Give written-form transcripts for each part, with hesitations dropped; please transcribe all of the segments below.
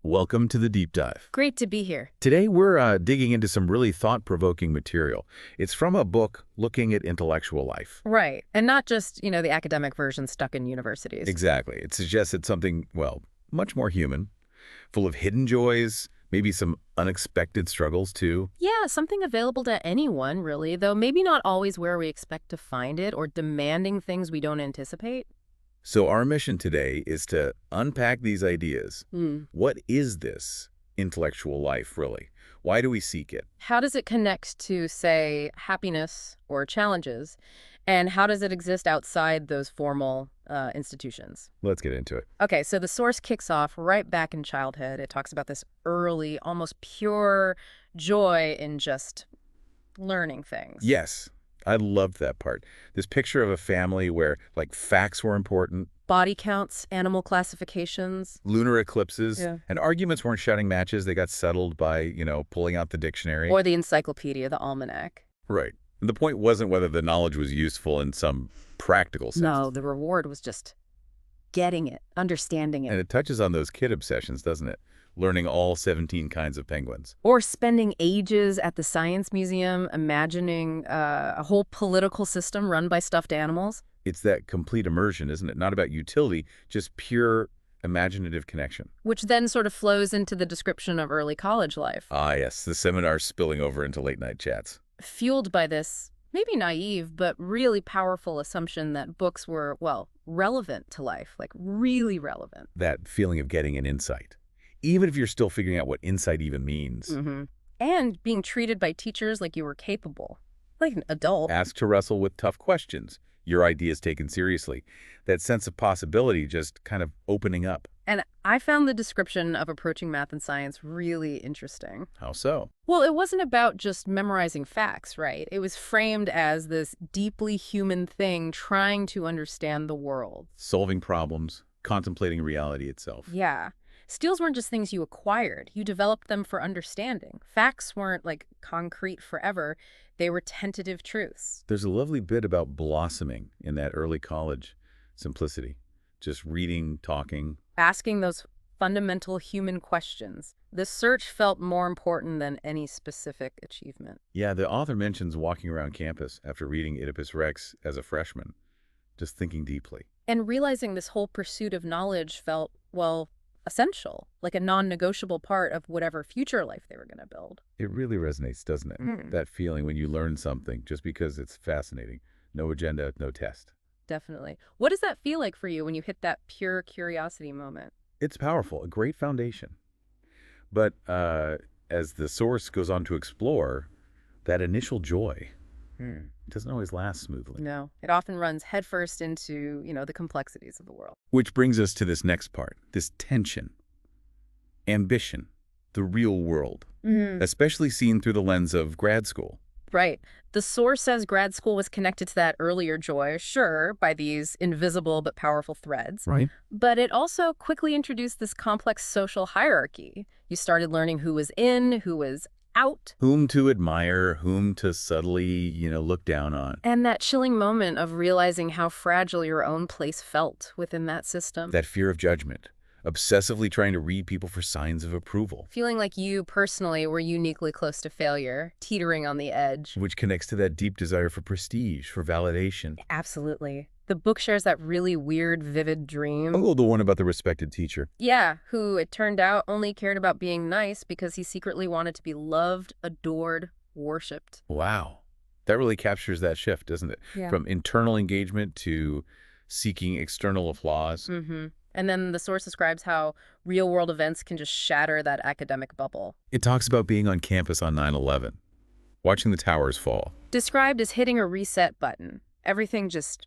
Welcome to the Deep Dive. Great to be here. Today we're digging into some really thought-provoking material. It's from a book looking at intellectual life. Right. And not just, the academic version stuck in universities. Exactly. It suggests it's something, well, much more human, full of hidden joys, maybe some unexpected struggles too. Yeah, something available to anyone, really, though maybe not always where we expect to find it or demanding things we don't anticipate. So our mission today is to unpack these ideas. What is this intellectual life, really? Why do we seek it? How does it connect to, say, happiness or challenges? And how does it exist outside those formal institutions? Let's get into it. Okay, so the source kicks off right back in childhood. It talks about this early, almost pure joy in just learning things. Yes, I loved that part. This picture of a family where, like, facts were important, Body counts, animal classifications. lunar eclipses, Yeah. and arguments weren't shouting matches. They got settled by, pulling out the dictionary. Or the encyclopedia, the almanac. Right. And the point wasn't whether the knowledge was useful in some practical sense. No, the reward was just getting it, understanding it. And it touches on those kid obsessions, doesn't it? Learning all 17 kinds of penguins. Or spending ages at the science museum imagining a whole political system run by stuffed animals. It's that complete immersion, isn't it? Not about utility, just pure imaginative connection. Which then sort of flows into the description of early college life. Ah, yes, the seminars spilling over into late-night chats. Fueled by this, maybe naive, but really powerful assumption that books were, well, relevant to life, like really relevant. That feeling of getting an insight, even if you're still figuring out what insight even means. And being treated by teachers like you were capable, like an adult. Asked to wrestle with tough questions, your ideas taken seriously, that sense of possibility just kind of opening up. And I found the description of approaching math and science really interesting. How so? Well, it wasn't about just memorizing facts, right? It was framed as this deeply human thing trying to understand the world. Solving problems, contemplating reality itself. Yeah. Skills weren't just things you acquired. You developed them for understanding. Facts weren't like concrete forever. They were tentative truths. There's a lovely bit about blossoming in that early college simplicity. Just reading, talking. Asking those fundamental human questions. The search felt more important than any specific achievement. Yeah, the author mentions walking around campus after reading Oedipus Rex as a freshman, just thinking deeply. And realizing this whole pursuit of knowledge felt, well, essential, like a non-negotiable part of whatever future life they were going to build. It really resonates, doesn't it? That feeling when you learn something just because it's fascinating. No agenda, no test. Definitely. What does that feel like for you when you hit that pure curiosity moment? It's powerful, a great foundation. But as the source goes on to explore, that initial joy doesn't always last smoothly. No, it often runs headfirst into, the complexities of the world. Which brings us to this next part, this tension, ambition, the real world, especially seen through the lens of grad school. Right. The source says grad school was connected to that earlier joy, sure, by these invisible but powerful threads. Right. But it also quickly introduced this complex social hierarchy. You started learning who was in, who was out. Whom to admire, whom to subtly, look down on. And that chilling moment of realizing how fragile your own place felt within that system. That fear of judgment, obsessively trying to read people for signs of approval. Feeling like you personally were uniquely close to failure, teetering on the edge. Which connects to that deep desire for prestige, for validation. Absolutely. The book shares that really weird, vivid dream. Oh, the one about the respected teacher. Yeah, who, it turned out, only cared about being nice because he secretly wanted to be loved, adored, worshipped. Wow. That really captures that shift, doesn't it? Yeah. From internal engagement to seeking external applause. And then the source describes how real-world events can just shatter that academic bubble. It talks about being on campus on 9/11, watching the towers fall. Described as hitting a reset button. Everything just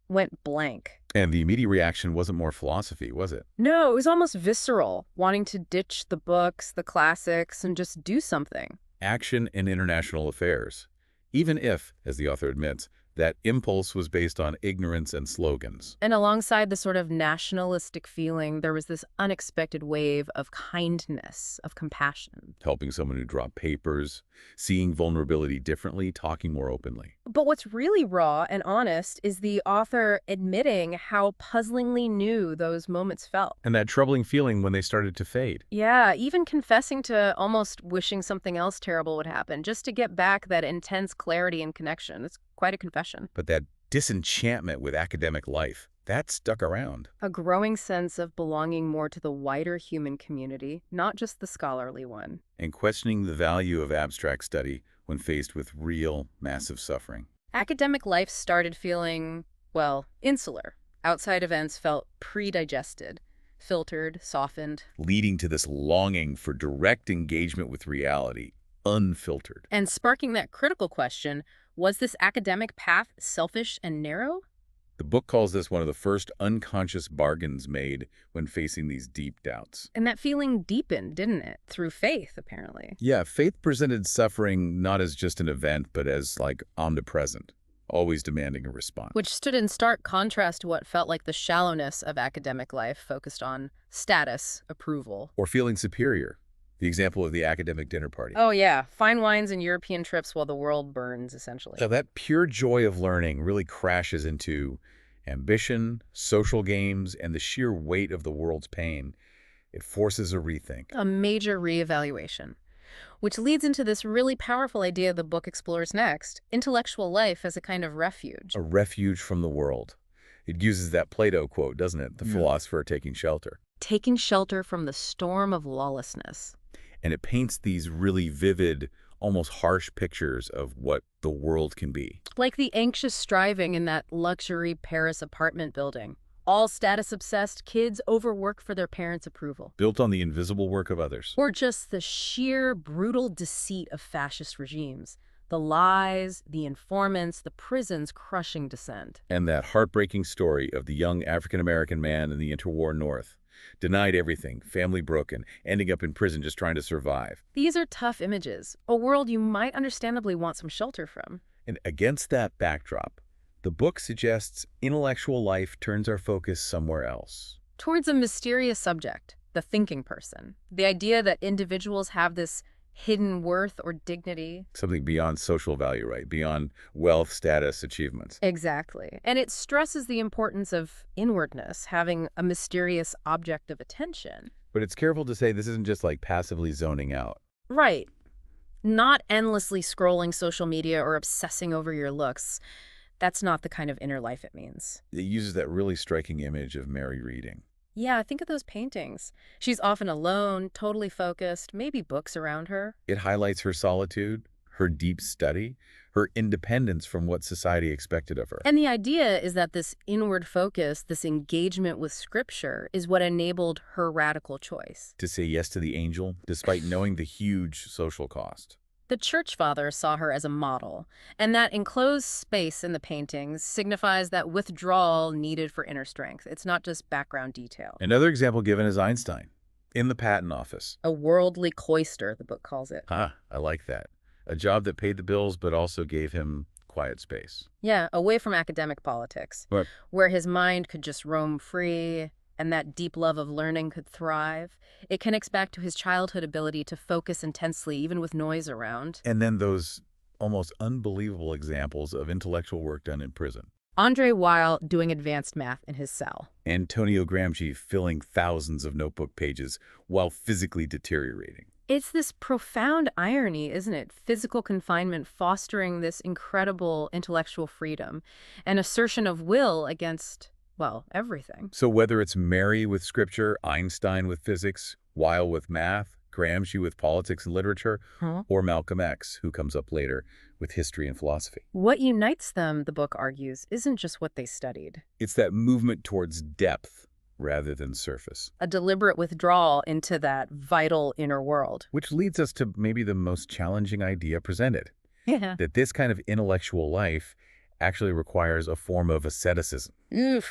went blank. And the immediate reaction wasn't more philosophy, was it? No, it was almost visceral, wanting to ditch the books, the classics, and just do something. Action in international affairs. Even if, as the author admits, That impulse was based on ignorance and slogans. And alongside the sort of nationalistic feeling, there was this unexpected wave of kindness, of compassion. Helping someone who dropped papers, seeing vulnerability differently, talking more openly. But what's really raw and honest is the author admitting how puzzlingly new those moments felt. And that troubling feeling when they started to fade. Yeah, even confessing to almost wishing something else terrible would happen, just to get back that intense clarity and connection. It's quite a confession. But that disenchantment with academic life, that stuck around. A growing sense of belonging more to the wider human community, not just the scholarly one. And questioning the value of abstract study when faced with real, massive suffering. Academic life started feeling, well, insular. Outside events felt pre-digested, filtered, softened. Leading to this longing for direct engagement with reality, unfiltered. And sparking that critical question, was this academic path selfish and narrow? The book calls this one of the first unconscious bargains made when facing these deep doubts. And that feeling deepened, didn't it? Through faith, apparently. Yeah, faith presented suffering not as just an event, but as like omnipresent, always demanding a response. Which stood in stark contrast to what felt like the shallowness of academic life, focused on status, approval. Or feeling superior. The example of the academic dinner party. Oh yeah, fine wines and European trips while the world burns, essentially. So that pure joy of learning really crashes into ambition, social games, and the sheer weight of the world's pain. It forces a rethink. A major reevaluation. Which leads into this really powerful idea the book explores next, intellectual life as a kind of refuge. A refuge from the world. It uses that Plato quote, doesn't it? The philosopher taking shelter. Taking shelter from the storm of lawlessness. And it paints these really vivid, almost harsh pictures of what the world can be. Like the anxious striving in that luxury Paris apartment building. All status-obsessed kids overwork for their parents' approval. Built on the invisible work of others. Or just the sheer brutal deceit of fascist regimes. The lies, the informants, the prison's crushing dissent. And that heartbreaking story of the young African-American man in the interwar North. Denied everything, family broken, ending up in prison just trying to survive. These are tough images, a world you might understandably want some shelter from. And against that backdrop, the book suggests intellectual life turns our focus somewhere else. Towards a mysterious subject, the thinking person. The idea that individuals have this hidden worth or dignity. Something beyond social value, right? Beyond wealth, status, achievements. Exactly. And it stresses the importance of inwardness, having a mysterious object of attention. But it's careful to say this isn't just like passively zoning out. Right. Not endlessly scrolling social media or obsessing over your looks. That's not the kind of inner life it means. It uses that really striking image of Mary reading. Yeah, think of those paintings. She's often alone, totally focused, maybe books around her. It highlights her solitude, her deep study, her independence from what society expected of her. And the idea is that this inward focus, this engagement with scripture, is what enabled her radical choice. To say yes to the angel, despite knowing the huge social cost. The church fathers saw her as a model, and that enclosed space in the paintings signifies that withdrawal needed for inner strength. It's not just background detail. Another example given is Einstein, in the patent office. A worldly cloister, the book calls it. I like that. A job that paid the bills but also gave him quiet space. Yeah, away from academic politics, But where his mind could just roam free and that deep love of learning could thrive. It connects back to his childhood ability to focus intensely, even with noise around. And then those almost unbelievable examples of intellectual work done in prison. Andre Weil doing advanced math in his cell. Antonio Gramsci filling thousands of notebook pages while physically deteriorating. It's this profound irony, isn't it? Physical confinement fostering this incredible intellectual freedom, an assertion of will against, well, everything. So whether it's Mary with scripture, Einstein with physics, Weil with math, Gramsci with politics and literature, or Malcolm X, who comes up later, with history and philosophy. What unites them, the book argues, isn't just what they studied. It's that movement towards depth rather than surface. A deliberate withdrawal into that vital inner world. Which leads us to maybe the most challenging idea presented. Yeah. That this kind of intellectual life actually requires a form of asceticism. Oof.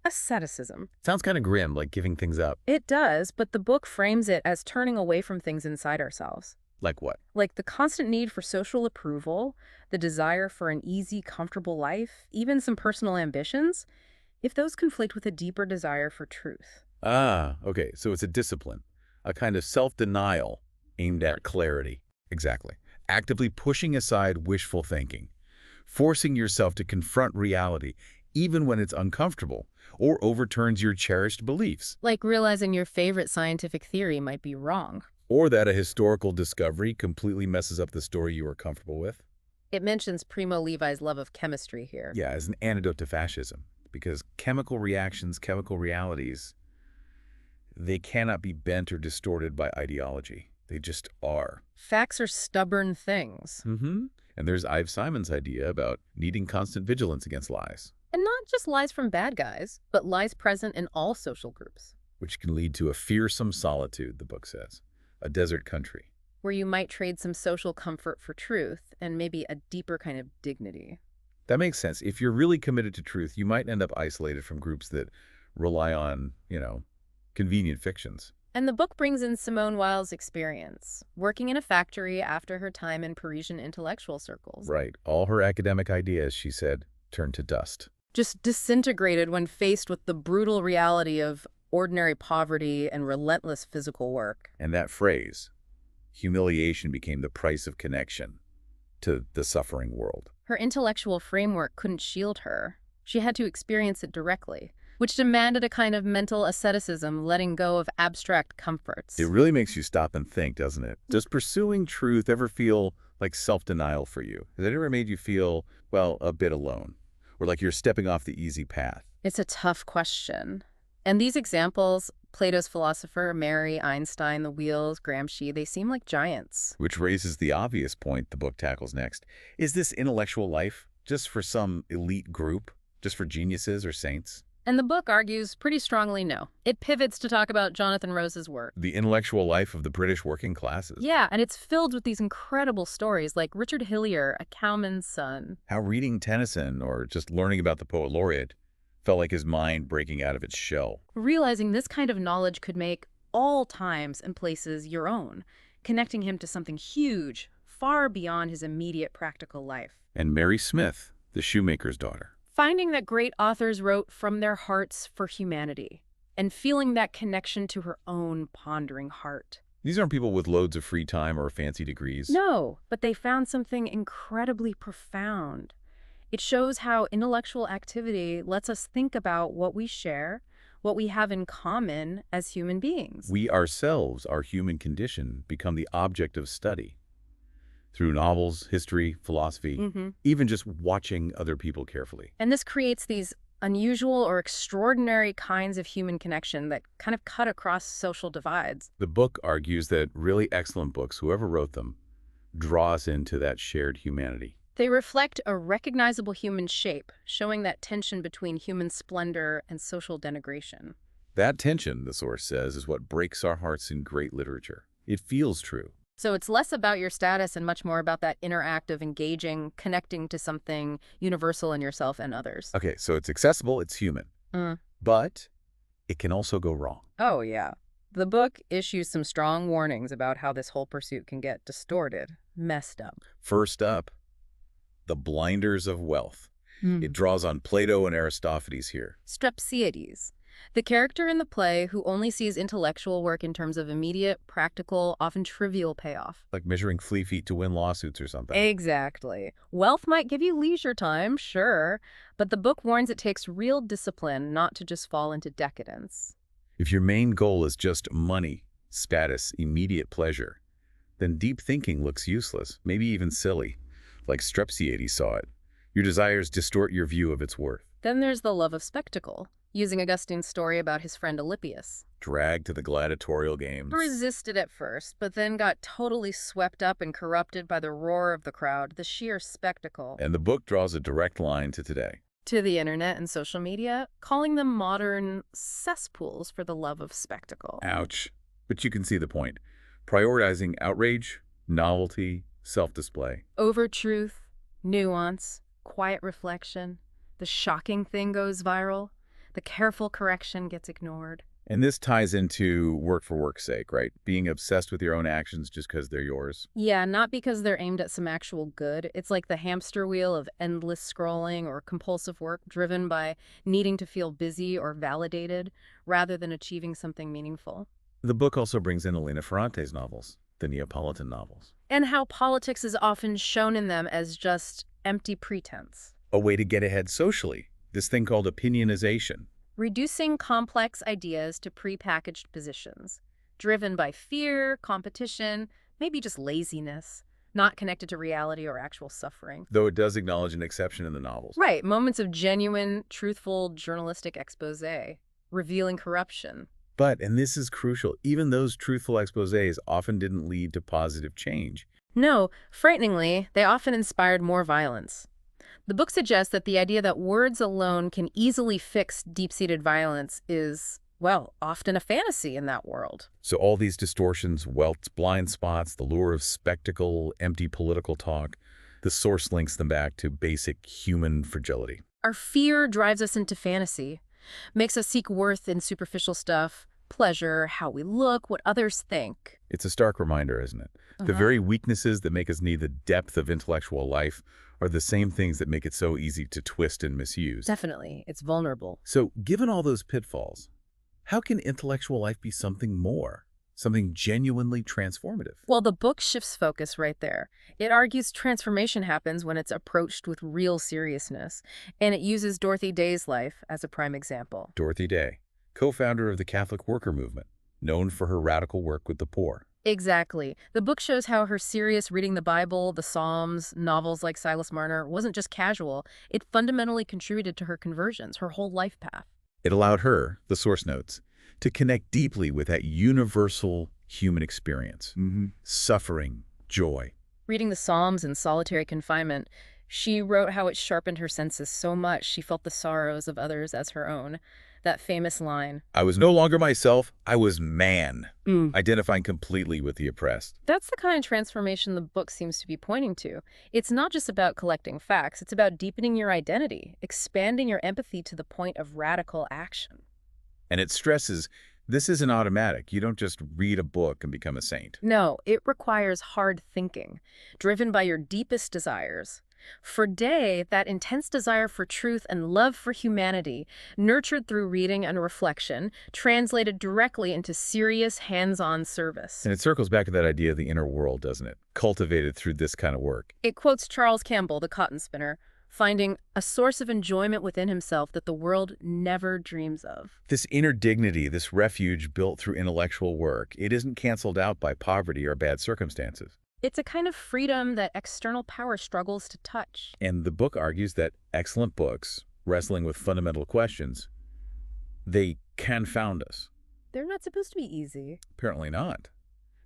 Asceticism. Sounds kind of grim, like giving things up. It does, but the book frames it as turning away from things inside ourselves. Like what? Like the constant need for social approval, the desire for an easy, comfortable life, even some personal ambitions, if those conflict with a deeper desire for truth. Ah, okay, so it's a discipline, a kind of self-denial aimed at clarity. Exactly. Actively pushing aside wishful thinking, forcing yourself to confront reality even when it's uncomfortable or overturns your cherished beliefs, Like realizing your favorite scientific theory might be wrong. or that a historical discovery completely messes up the story you were comfortable with. It mentions Primo Levi's love of chemistry here. Yeah, as an antidote to fascism, because chemical reactions, chemical realities, they cannot be bent or distorted by ideology. They just are. Facts are stubborn things. And there's Ive Simon's idea about needing constant vigilance against lies, And not just lies from bad guys, but lies present in all social groups, which can lead to a fearsome solitude, the book says, a desert country. where you might trade some social comfort for truth and maybe a deeper kind of dignity. That makes sense. If you're really committed to truth, you might end up isolated from groups that rely on, convenient fictions. And the book brings in Simone Weil's experience, working in a factory after her time in Parisian intellectual circles. Right. All her academic ideas, she said, turned to dust. Just disintegrated when faced with the brutal reality of ordinary poverty and relentless physical work. And that phrase, humiliation, became the price of connection to the suffering world. Her intellectual framework couldn't shield her. She had to experience it directly, which demanded a kind of mental asceticism, letting go of abstract comforts. It really makes you stop and think, doesn't it? Does pursuing truth ever feel like self-denial for you? Has it ever made you feel, well, a bit alone? Or like you're stepping off the easy path? It's a tough question. And these examples, Plato's philosopher, Mary, Einstein, the Wheels, Gramsci, they seem like giants. Which raises the obvious point the book tackles next. Is this intellectual life just for some elite group? Just for geniuses or saints? And the book argues pretty strongly no. It pivots to talk about Jonathan Rose's work. The intellectual life of the British working classes. Yeah, and it's filled with these incredible stories like Richard Hillier, a cowman's son. How reading Tennyson or just learning about the poet laureate felt like his mind breaking out of its shell. Realizing this kind of knowledge could make all times and places your own, connecting him to something huge, far beyond his immediate practical life. And Mary Smith, the shoemaker's daughter. Finding that great authors wrote from their hearts for humanity, and feeling that connection to her own pondering heart. These aren't people with loads of free time or fancy degrees. No, but they found something incredibly profound. It shows how intellectual activity lets us think about what we share, what we have in common as human beings. We ourselves, our human condition, become the object of study. Through novels, history, philosophy, even just watching other people carefully. And this creates these unusual or extraordinary kinds of human connection that kind of cut across social divides. The book argues that really excellent books, whoever wrote them, draw us into that shared humanity. They reflect a recognizable human shape, showing that tension between human splendor and social denigration. That tension, the source says, is what breaks our hearts in great literature. It feels true. So it's less about your status and much more about that inner act of engaging, connecting to something universal in yourself and others. Okay, so it's accessible, it's human. But it can also go wrong. Oh, yeah. The book issues some strong warnings about how this whole pursuit can get distorted, messed up. First up, the blinders of wealth. It draws on Plato and Aristophanes here. Strepsiades, the character in the play who only sees intellectual work in terms of immediate, practical, often trivial payoff. Like measuring flea feet to win lawsuits or something. Exactly. Wealth might give you leisure time, sure, but the book warns it takes real discipline not to just fall into decadence. If your main goal is just money, status, immediate pleasure, then deep thinking looks useless, maybe even silly, like Strepsiades saw it. Your desires distort your view of its worth. Then there's the love of spectacle, using Augustine's story about his friend Alypius. Dragged to the gladiatorial games. Resisted at first, but then got totally swept up and corrupted by the roar of the crowd, the sheer spectacle. And the book draws a direct line to today. To the internet and social media, calling them modern cesspools for the love of spectacle. Ouch. But you can see the point. Prioritizing outrage, novelty, self-display. Over truth, nuance, quiet reflection. The shocking thing goes viral. The careful correction gets ignored. And this ties into work for work's sake, right? Being obsessed with your own actions just because they're yours. Yeah, not because they're aimed at some actual good. It's like the hamster wheel of endless scrolling or compulsive work driven by needing to feel busy or validated rather than achieving something meaningful. The book also brings in Elena Ferrante's novels, the Neapolitan novels. And how politics is often shown in them as just empty pretense. A way to get ahead socially, this thing called opinionization. Reducing complex ideas to prepackaged positions, driven by fear, competition, maybe just laziness, not connected to reality or actual suffering. Though it does acknowledge an exception in the novels. Right, moments of genuine, truthful journalistic expose, revealing corruption. But, and this is crucial, even those truthful exposés often didn't lead to positive change. No, frighteningly, they often inspired more violence. The book suggests that the idea that words alone can easily fix deep-seated violence is, well, often a fantasy in that world. So all these distortions, welts, blind spots, the lure of spectacle, empty political talk, the source links them back to basic human fragility. Our fear drives us into fantasy, makes us seek worth in superficial stuff, pleasure, how we look, what others think. It's a stark reminder, isn't it? The very weaknesses that make us need the depth of intellectual life are the same things that make it so easy to twist and misuse. Definitely, it's vulnerable. So, given all those pitfalls, how can intellectual life be something more, something genuinely transformative? Well, the book shifts focus right there. It argues transformation happens when it's approached with real seriousness, and it uses Dorothy Day's life as a prime example. Dorothy Day, co-founder of the Catholic worker movement, known for her radical work with the poor. Exactly. The book shows how her serious reading the Bible, the Psalms, novels like Silas Marner wasn't just casual. It fundamentally contributed to her conversions, her whole life path. It allowed her, the source notes, to connect deeply with that universal human experience. Suffering, joy. Reading the Psalms in solitary confinement, she wrote how it sharpened her senses so much she felt the sorrows of others as her own. That famous line. I was no longer myself, I was man, identifying completely with the oppressed. That's the kind of transformation the book seems to be pointing to. It's not just about collecting facts, it's about deepening your identity, expanding your empathy to the point of radical action. And it stresses, this isn't automatic. You don't just read a book and become a saint. No, it requires hard thinking, driven by your deepest desires. For Day, that intense desire for truth and love for humanity, nurtured through reading and reflection, translated directly into serious hands-on service. And it circles back to that idea of the inner world, doesn't it? Cultivated through this kind of work. It quotes Charles Campbell, the cotton spinner, finding a source of enjoyment within himself that the world never dreams of. This inner dignity, this refuge built through intellectual work, it isn't canceled out by poverty or bad circumstances. It's a kind of freedom that external power struggles to touch. And the book argues that excellent books, wrestling with fundamental questions, they confound us. They're not supposed to be easy. Apparently not.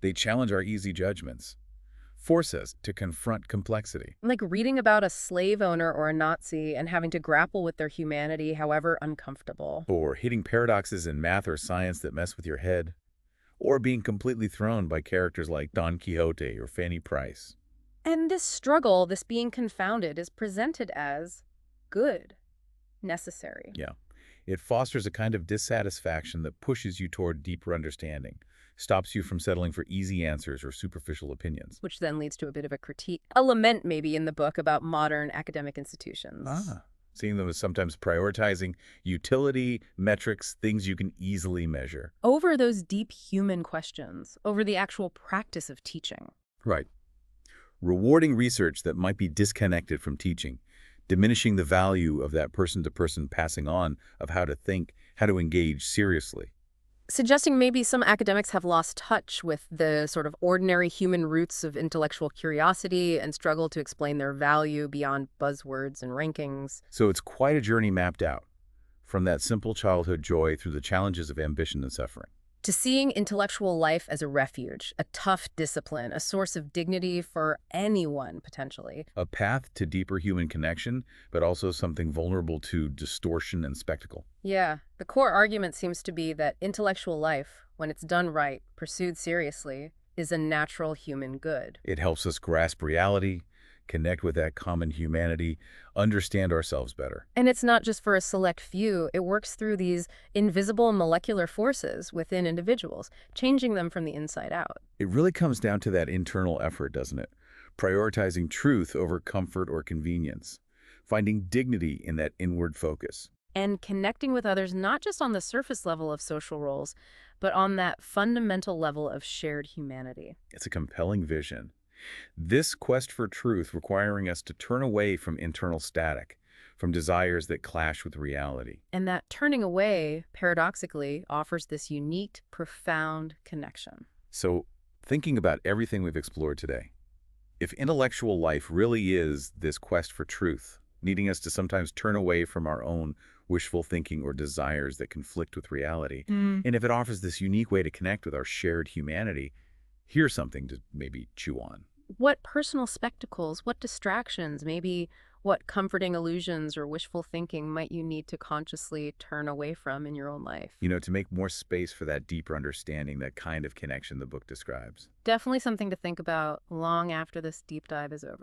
They challenge our easy judgments, force us to confront complexity. Like reading about a slave owner or a Nazi and having to grapple with their humanity, however uncomfortable. Or hitting paradoxes in math or science that mess with your head. Or being completely thrown by characters like Don Quixote or Fanny Price. And this struggle, this being confounded, is presented as good, necessary. Yeah. It fosters a kind of dissatisfaction that pushes you toward deeper understanding, stops you from settling for easy answers or superficial opinions. Which then leads to a bit of a critique, a lament maybe in the book about modern academic institutions. Seeing them as sometimes prioritizing utility, metrics, things you can easily measure. Over those deep human questions, over the actual practice of teaching. Right. Rewarding research that might be disconnected from teaching, diminishing the value of that person-to-person passing on of how to think, how to engage seriously. Suggesting maybe some academics have lost touch with the sort of ordinary human roots of intellectual curiosity and struggle to explain their value beyond buzzwords and rankings. So it's quite a journey mapped out, from that simple childhood joy through the challenges of ambition and suffering. To seeing intellectual life as a refuge, a tough discipline, a source of dignity for anyone, potentially. A path to deeper human connection, but also something vulnerable to distortion and spectacle. Yeah, the core argument seems to be that intellectual life, when it's done right, pursued seriously, is a natural human good. It helps us grasp reality, connect with that common humanity, understand ourselves better. And it's not just for a select few. It works through these invisible molecular forces within individuals, changing them from the inside out. It really comes down to that internal effort, doesn't it? Prioritizing truth over comfort or convenience. Finding dignity in that inward focus. And connecting with others not just on the surface level of social roles, but on that fundamental level of shared humanity. It's a compelling vision. This quest for truth requiring us to turn away from internal static, from desires that clash with reality. And that turning away, paradoxically, offers this unique, profound connection. So, thinking about everything we've explored today, if intellectual life really is this quest for truth, needing us to sometimes turn away from our own wishful thinking or desires that conflict with reality, and if it offers this unique way to connect with our shared humanity, here's something to maybe chew on. What personal spectacles, what distractions, maybe what comforting illusions or wishful thinking might you need to consciously turn away from in your own life? To make more space for that deeper understanding, that kind of connection the book describes. Definitely something to think about long after this deep dive is over.